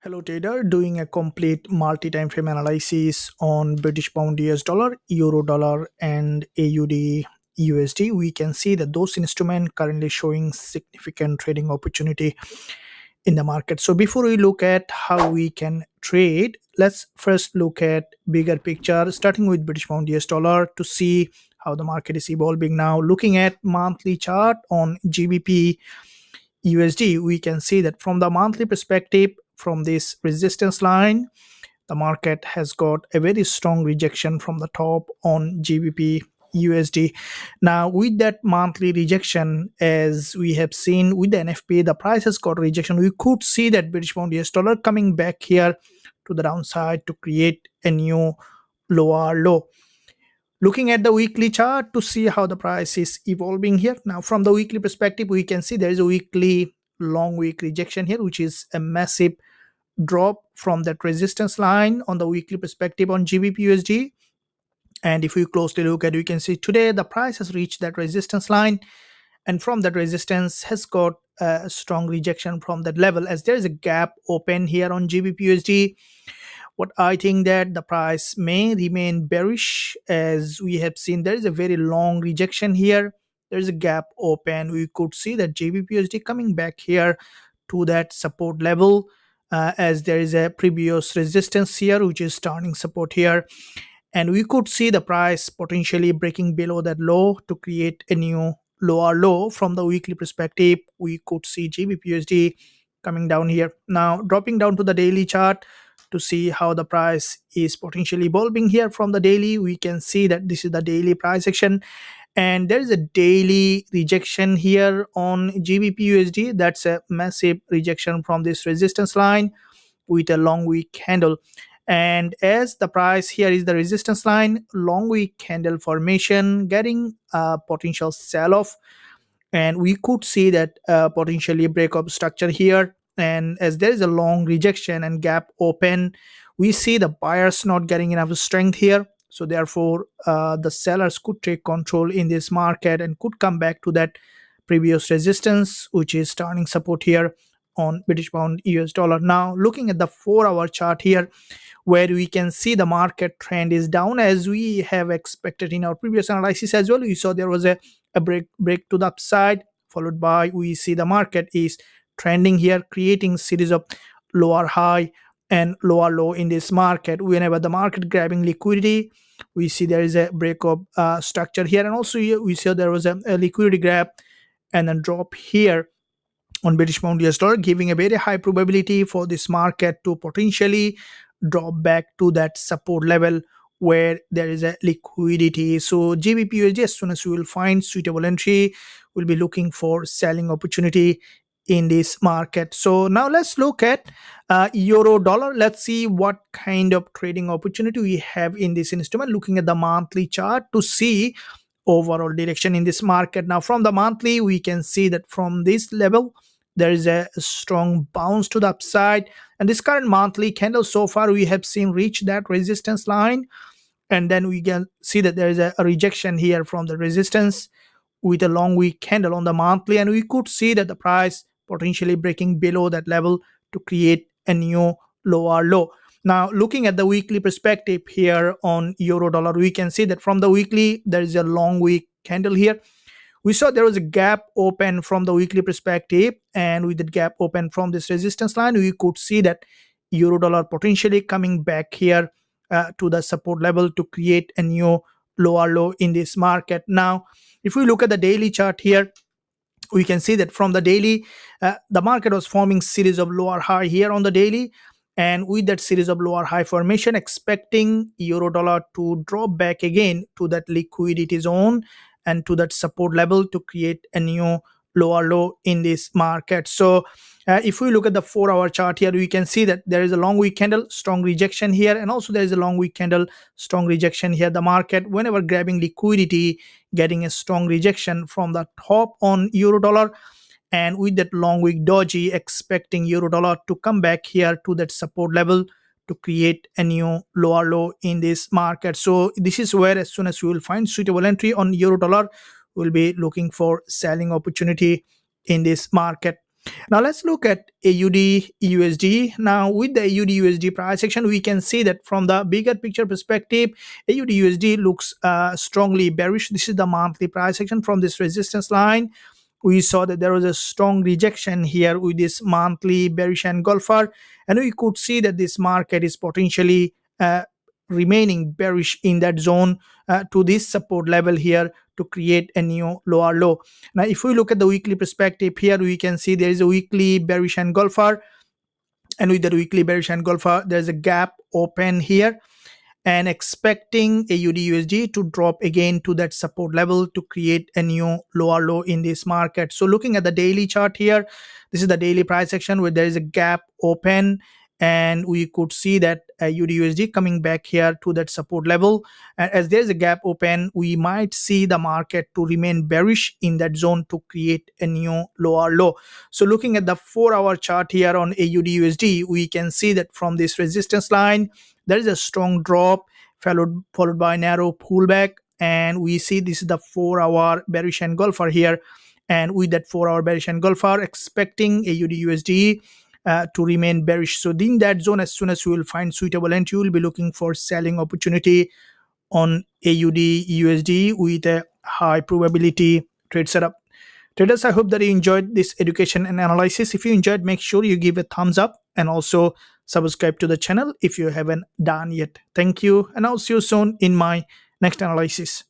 Hello trader, doing a complete multi-time frame analysis on British pound US dollar, euro dollar and AUD USD. We can see that those instruments currently showing significant trading opportunity in the market. So before we look at how we can trade, let's first look at bigger picture, starting with British pound US dollar to see how the market is evolving now. Looking at monthly chart on GBP USD, we can see that from the monthly perspective, from this resistance line, the market has got a very strong rejection from the top on GBP USD. Now, with that monthly rejection, as we have seen with the NFP, the price has got rejection. We could see that British pound US dollar coming back here to the downside to create a new lower low. Looking at the weekly chart to see how the price is evolving here. Now, from the weekly perspective, we can see there is a weekly long wick rejection here, which is a massive drop from that resistance line on the weekly perspective on GBPUSD. And if we closely look at it, we can see today the price has reached that resistance line, and from that resistance has got a strong rejection from that level, as there is a gap open here on GBPUSD. What I think that the price may remain bearish, as we have seen there is a very long rejection here. There is a gap open. We could see that GBPUSD coming back here to that support level, as there is a previous resistance here which is turning support here, and we could see the price potentially breaking below that low to create a new lower low. From the weekly perspective, we could see GBPUSD coming down here. Now, dropping down to the daily chart to see how the price is potentially evolving here. From the daily, we can see that this is the daily price action, and there is a daily rejection here on GBPUSD. That's a massive rejection from this resistance line with a long wick candle. And as the price here is the resistance line, long wick candle formation getting a potential sell off, and we could see that potentially break up structure here. And as there is a long rejection and gap open, we see the buyers not getting enough strength here. So therefore, the sellers could take control in this market and could come back to that previous resistance, which is turning support here on British pound US dollar. Now, looking at the 4-hour chart here, where we can see the market trend is down, as we have expected in our previous analysis as well. We saw there was a break to the upside, followed by we see the market is trending here, creating series of lower high and lower low in this market. Whenever the market grabbing liquidity, we see there is a break of structure here, and also here we saw there was a liquidity grab and then drop here on British pound US dollar, giving a very high probability for this market to potentially drop back to that support level where there is a liquidity. So GBPUSD, as soon as we will find suitable entry, we'll be looking for selling opportunity in this market. So now let's look at euro dollar. Let's see what kind of trading opportunity we have in this instrument, looking at the monthly chart to see overall direction in this market. Now, from the monthly, we can see that from this level there is a strong bounce to the upside, and this current monthly candle so far we have seen reach that resistance line, and then we can see that there is a rejection here from the resistance with a long wick candle on the monthly, and we could see that the price potentially breaking below that level to create a new lower low. Now, looking at the weekly perspective here on euro dollar, we can see that from the weekly there is a long wick candle here. We saw there was a gap open from the weekly perspective, and with the gap open from this resistance line, we could see that euro dollar potentially coming back here to the support level to create a new lower low in this market. Now, if we look at the daily chart here, we can see that from the daily, the market was forming series of lower high here on the daily, and with that series of lower high formation, expecting euro dollar to drop back again to that liquidity zone and to that support level to create a new lower low in this market. So if we look at the 4-hour chart here, we can see that there is a long wick candle, strong rejection here, and also there is a long wick candle, strong rejection here. The market, whenever grabbing liquidity, getting a strong rejection from the top on euro dollar, and with that long wick doji, expecting euro dollar to come back here to that support level to create a new lower low in this market. So this is where, as soon as we will find suitable entry on euro dollar, we'll be looking for selling opportunity in this market. Now let's look at AUD USD. Now with the AUD USD price action, we can see that from the bigger picture perspective, AUD USD looks strongly bearish. This is the monthly price action. From this resistance line, we saw that there was a strong rejection here with this monthly bearish engulfer, and we could see that this market is potentially remaining bearish in that zone to this support level here to create a new lower low. Now if we look at the weekly perspective, here we can see there is a weekly bearish engulfer, and with the weekly bearish engulfer there's a gap open here, and expecting AUD USD to drop again to that support level to create a new lower low in this market. So looking at the daily chart here, this is the daily price action where there is a gap open, and we could see that AUD USD coming back here to that support level. And as there's a gap open, we might see the market to remain bearish in that zone to create a new lower low. So looking at the 4-hour chart here on AUD USD, we can see that from this resistance line there is a strong drop followed by a narrow pullback, and we see this is the 4-hour bearish engulfer here. And with that 4-hour bearish engulfer, expecting AUD USD to remain bearish. So in that zone, as soon as you will find suitable entry, you will be looking for selling opportunity on AUD USD with a high probability trade setup. Traders, I hope that you enjoyed this education and analysis. If you enjoyed, make sure you give a thumbs up and also subscribe to the channel if you haven't done yet. Thank you, and I'll see you soon in my next analysis.